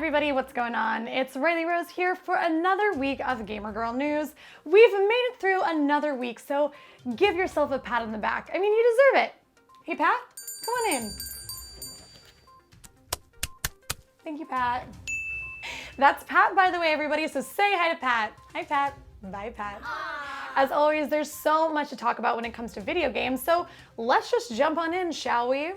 everybody, what's going on? It's Riley Rose here for another week of Gaymer Girl news. We've made it through another week, so give yourself a pat on the back. I mean, you deserve it. Hey, Pat, come on in. Thank you, Pat. That's Pat, by the way, everybody, so say hi to Pat. Hi, Pat. Bye, Pat. As always, there's so much to talk about when it comes to video games, so let's just jump on in, shall we?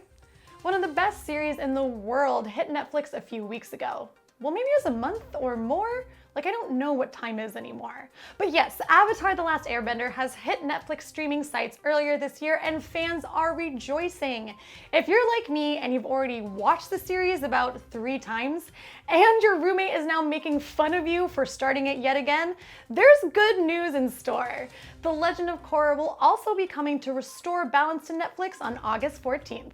One of the best series in the world hit Netflix a few weeks ago. Well, maybe it was a month or more? Like, I don't know what time is anymore. But yes, Avatar: The Last Airbender has hit Netflix streaming sites earlier this year, and fans are rejoicing. If you're like me and you've already watched the series about 3 times, and your roommate is now making fun of you for starting it yet again, there's good news in store. The Legend of Korra will also be coming to restore balance to Netflix on August 14th.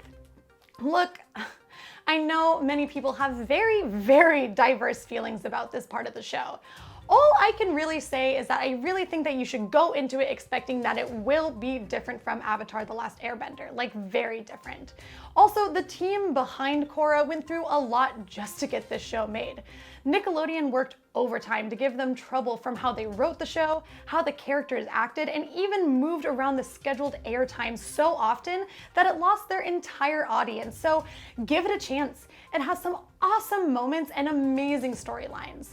Look, I know many people have very, very diverse feelings about this part of the show. All I can really say is that I really think that you should go into it expecting that it will be different from Avatar: The Last Airbender, like very different. Also, the team behind Korra went through a lot just to get this show made. Nickelodeon worked overtime to give them trouble from how they wrote the show, how the characters acted, and even moved around the scheduled airtime so often that it lost their entire audience. So give it a chance. It has some awesome moments and amazing storylines.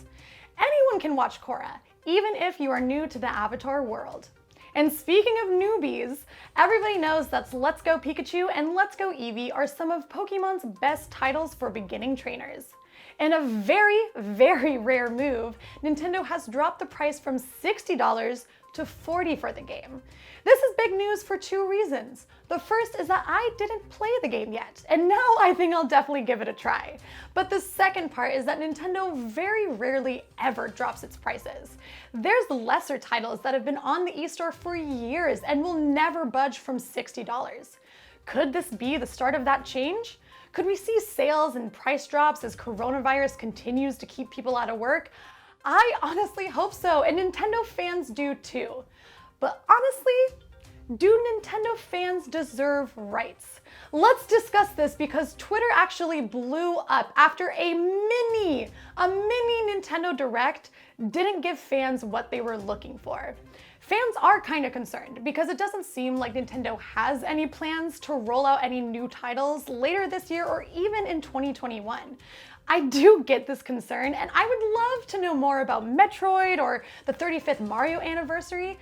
Anyone can watch Korra, even if you are new to the Avatar world. And speaking of newbies, everybody knows that Let's Go Pikachu and Let's Go Eevee are some of Pokemon's best titles for beginning trainers. In a very, very rare move, Nintendo has dropped the price from $60 to $40 for the game. This is big news for 2 reasons. The first is that I didn't play the game yet, and now I think I'll definitely give it a try. But the second part is that Nintendo very rarely ever drops its prices. There's lesser titles that have been on the eStore for years and will never budge from $60. Could this be the start of that change? Could we see sales and price drops as coronavirus continues to keep people out of work? I honestly hope so, and Nintendo fans do too. But honestly, do Nintendo fans deserve rights? Let's discuss this because Twitter actually blew up after a mini Nintendo Direct didn't give fans what they were looking for. Fans are kind of concerned because it doesn't seem like Nintendo has any plans to roll out any new titles later this year or even in 2021. I do get this concern, and I would love to know more about Metroid or the 35th Mario anniversary,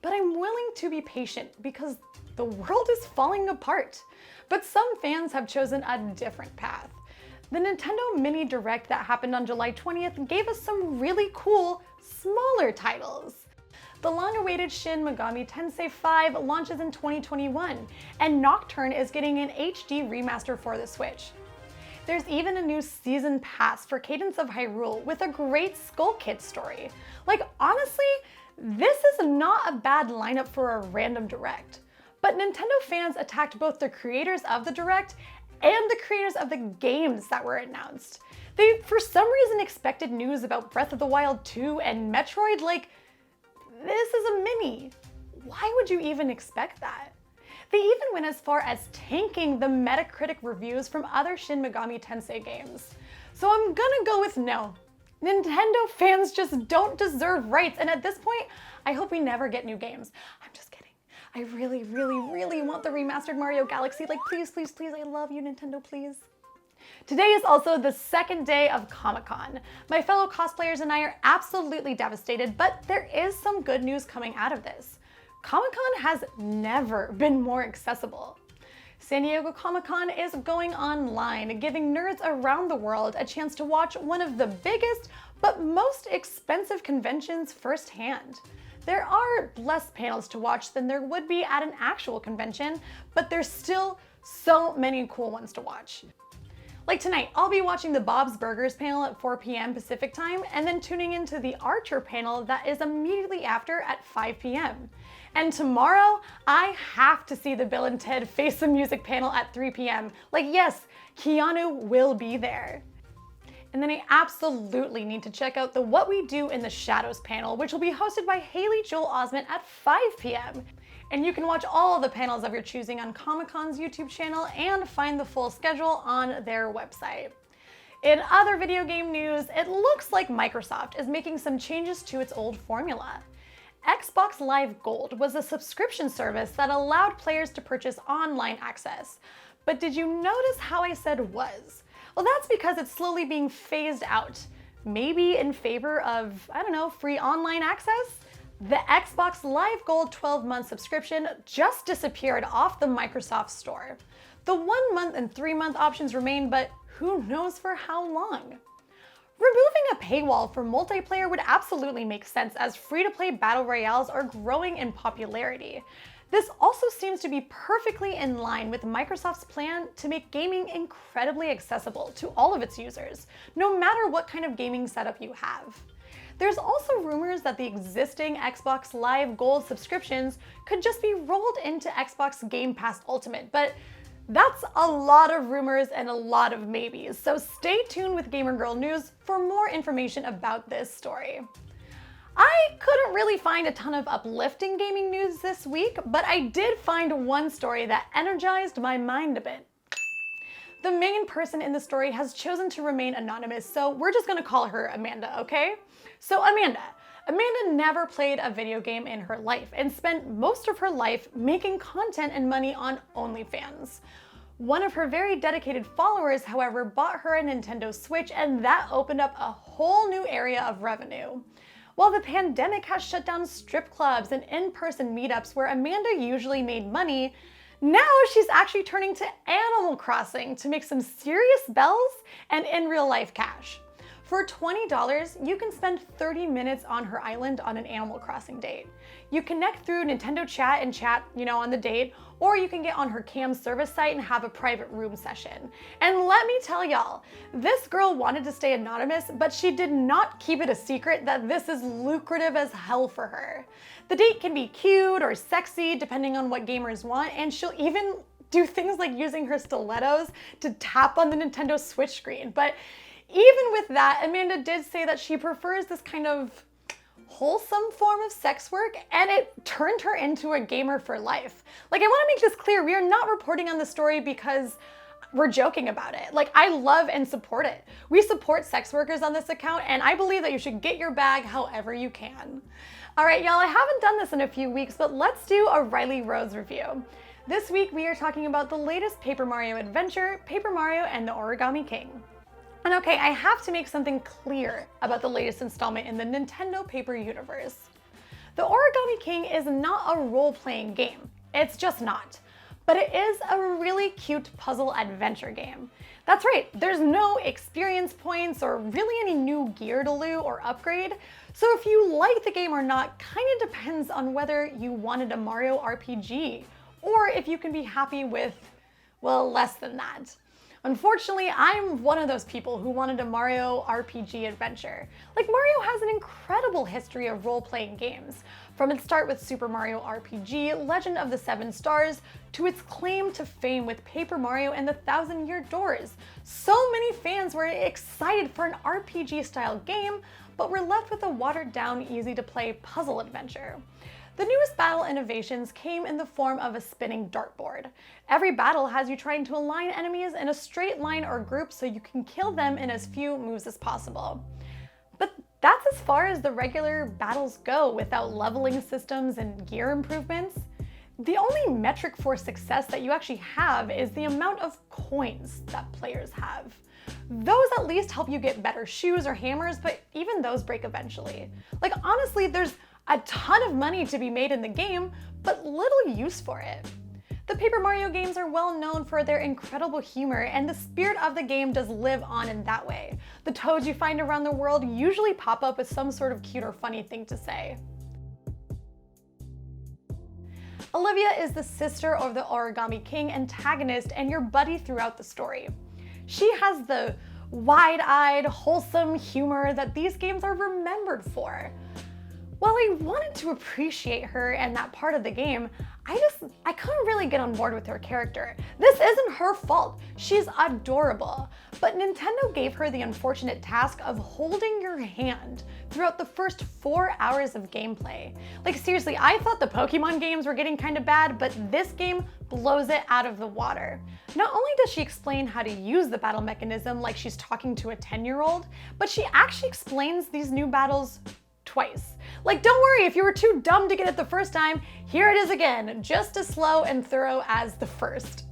but I'm willing to be patient because the world is falling apart. But some fans have chosen a different path. The Nintendo Mini Direct that happened on July 20th gave us some really cool, smaller titles. The long-awaited Shin Megami Tensei 5 launches in 2021, and Nocturne is getting an HD remaster for the Switch. There's even a new season pass for Cadence of Hyrule with a great Skull Kid story. Like, honestly, this is not a bad lineup for a random Direct. But Nintendo fans attacked both the creators of the Direct and the creators of the games that were announced. They, for some reason, expected news about Breath of the Wild 2 and Metroid. Like, this is a mini. Why would you even expect that? They even went as far as tanking the Metacritic reviews from other Shin Megami Tensei games. So I'm gonna go with no. Nintendo fans just don't deserve rights, and at this point, I hope we never get new games. I'm just kidding. I really, really, really want the remastered Mario Galaxy. Like, please, please, please, I love you, Nintendo, please. Today is also the second day of Comic-Con. My fellow cosplayers and I are absolutely devastated, but there is some good news coming out of this. Comic-Con has never been more accessible. San Diego Comic-Con is going online, giving nerds around the world a chance to watch one of the biggest but most expensive conventions firsthand. There are less panels to watch than there would be at an actual convention, but there's still so many cool ones to watch. Like tonight, I'll be watching the Bob's Burgers panel at 4 p.m. Pacific time, and then tuning into the Archer panel that is immediately after at 5 p.m. And tomorrow, I have to see the Bill and Ted Face the Music panel at 3 p.m. Like, yes, Keanu will be there. And then I absolutely need to check out the What We Do in the Shadows panel, which will be hosted by Haley Joel Osment at 5 p.m. And you can watch all the panels of your choosing on Comic-Con's YouTube channel and find the full schedule on their website. In other video game news, it looks like Microsoft is making some changes to its old formula. Xbox Live Gold was a subscription service that allowed players to purchase online access. But did you notice how I said was? Well, that's because it's slowly being phased out. Maybe in favor of, I don't know, free online access? The Xbox Live Gold 12-month subscription just disappeared off the Microsoft Store. The 1 month and 3 month options remain, but who knows for how long? Removing a paywall for multiplayer would absolutely make sense, as free-to-play battle royales are growing in popularity. This also seems to be perfectly in line with Microsoft's plan to make gaming incredibly accessible to all of its users, no matter what kind of gaming setup you have. There's also rumors that the existing Xbox Live Gold subscriptions could just be rolled into Xbox Game Pass Ultimate, but that's a lot of rumors and a lot of maybes, so stay tuned with Gaymer Girl News for more information about this story. I couldn't really find a ton of uplifting gaming news this week, but I did find one story that energized my mind a bit. The main person in the story has chosen to remain anonymous, so we're just gonna call her Amanda, okay? So Amanda never played a video game in her life and spent most of her life making content and money on OnlyFans. One of her very dedicated followers, however, bought her a Nintendo Switch, and that opened up a whole new area of revenue. While the pandemic has shut down strip clubs and in-person meetups where Amanda usually made money, now she's actually turning to Animal Crossing to make some serious bells and in real life cash. For $20, you can spend 30 minutes on her island on an Animal Crossing date. You connect through Nintendo Chat and chat, on the date, or you can get on her cam service site and have a private room session. And let me tell y'all, this girl wanted to stay anonymous, but she did not keep it a secret that this is lucrative as hell for her. The date can be cute or sexy, depending on what gamers want, and she'll even do things like using her stilettos to tap on the Nintendo Switch screen. But even with that, Amanda did say that she prefers this kind of wholesome form of sex work, and it turned her into a gamer for life. I want to make this clear, we are not reporting on the story because we're joking about it. I love and support it. We support sex workers on this account, and I believe that you should get your bag however you can. All right, y'all, I haven't done this in a few weeks, but let's do a Riley Rose review. This week, we are talking about the latest Paper Mario adventure, Paper Mario and the Origami King. And okay, I have to make something clear about the latest installment in the Nintendo Paper universe. The Origami King is not a role-playing game. It's just not. But it is a really cute puzzle adventure game. That's right, there's no experience points or really any new gear to loot or upgrade. So if you like the game or not kind of depends on whether you wanted a Mario RPG or if you can be happy with, well, less than that. Unfortunately, I'm one of those people who wanted a Mario RPG adventure. Mario has an incredible history of role-playing games, from its start with Super Mario RPG, Legend of the Seven Stars, to its claim to fame with Paper Mario and the Thousand-Year Doors. So many fans were excited for an RPG-style game, but were left with a watered-down, easy-to-play puzzle adventure. The newest battle innovations came in the form of a spinning dartboard. Every battle has you trying to align enemies in a straight line or group so you can kill them in as few moves as possible. But that's as far as the regular battles go without leveling systems and gear improvements. The only metric for success that you actually have is the amount of coins that players have. Those at least help you get better shoes or hammers, but even those break eventually. Honestly, there's a ton of money to be made in the game, but little use for it. The Paper Mario games are well known for their incredible humor, and the spirit of the game does live on in that way. The toads you find around the world usually pop up with some sort of cute or funny thing to say. Olivia is the sister of the Origami King antagonist and your buddy throughout the story. She has the wide-eyed, wholesome humor that these games are remembered for. While I wanted to appreciate her and that part of the game, I couldn't really get on board with her character. This isn't her fault. She's adorable. But Nintendo gave her the unfortunate task of holding your hand throughout the first 4 hours of gameplay. Like seriously, I thought the Pokemon games were getting kind of bad, but this game blows it out of the water. Not only does she explain how to use the battle mechanism like she's talking to a 10-year-old, but she actually explains these new battles twice. Like, don't worry, if you were too dumb to get it the first time, here it is again, just as slow and thorough as the first.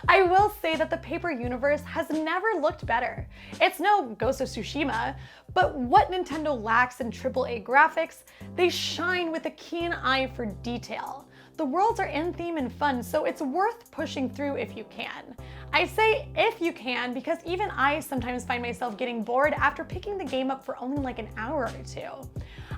I will say that the Paper universe has never looked better. It's no Ghost of Tsushima, but what Nintendo lacks in AAA graphics, they shine with a keen eye for detail. The worlds are in theme and fun, so it's worth pushing through if you can. I say if you can because even I sometimes find myself getting bored after picking the game up for only like an hour or two.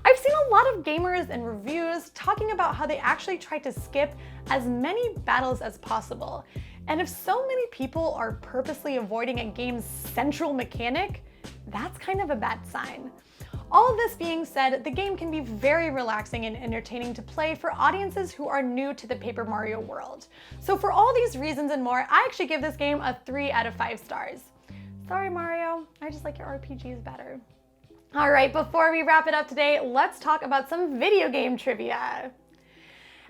I've seen a lot of gamers and reviews talking about how they actually try to skip as many battles as possible. And if so many people are purposely avoiding a game's central mechanic, that's kind of a bad sign. All of this being said, the game can be very relaxing and entertaining to play for audiences who are new to the Paper Mario world. So for all these reasons and more, I actually give this game a 3 out of 5 stars. Sorry Mario, I just like your RPGs better. All right, before we wrap it up today, let's talk about some video game trivia.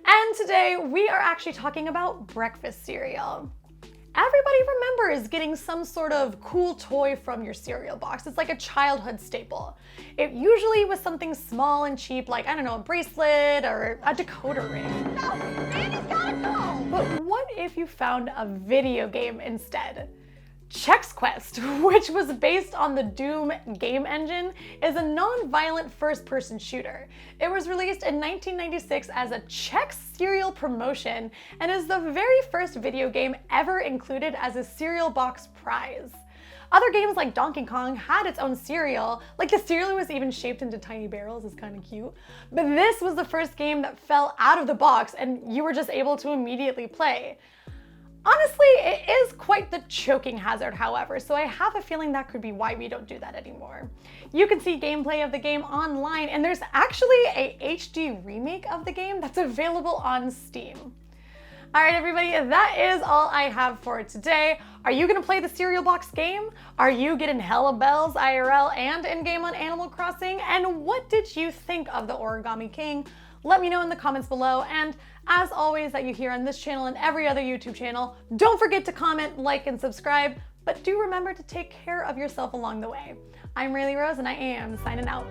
And today we are actually talking about breakfast cereal. Everybody remembers getting some sort of cool toy from your cereal box. It's like a childhood staple. It usually was something small and cheap, like, I don't know, a bracelet or a decoder ring. No, Randy's gotta go! But what if you found a video game instead? Chex Quest, which was based on the Doom game engine, is a non-violent first-person shooter. It was released in 1996 as a Chex cereal promotion and is the very first video game ever included as a cereal box prize. Other games like Donkey Kong had its own cereal, like the cereal was even shaped into tiny barrels, it's kind of cute. But this was the first game that fell out of the box and you were just able to immediately play. Honestly, it is quite the choking hazard, however, so I have a feeling that could be why we don't do that anymore. You can see gameplay of the game online, and there's actually a HD remake of the game that's available on Steam. All right, everybody, that is all I have for today. Are you gonna play the cereal box game? Are you getting hella bells IRL and in-game on Animal Crossing? And what did you think of the Origami King? Let me know in the comments below, and as always that you hear on this channel and every other YouTube channel, don't forget to comment, like, and subscribe, but do remember to take care of yourself along the way. I'm Rayleigh Rose and I am signing out.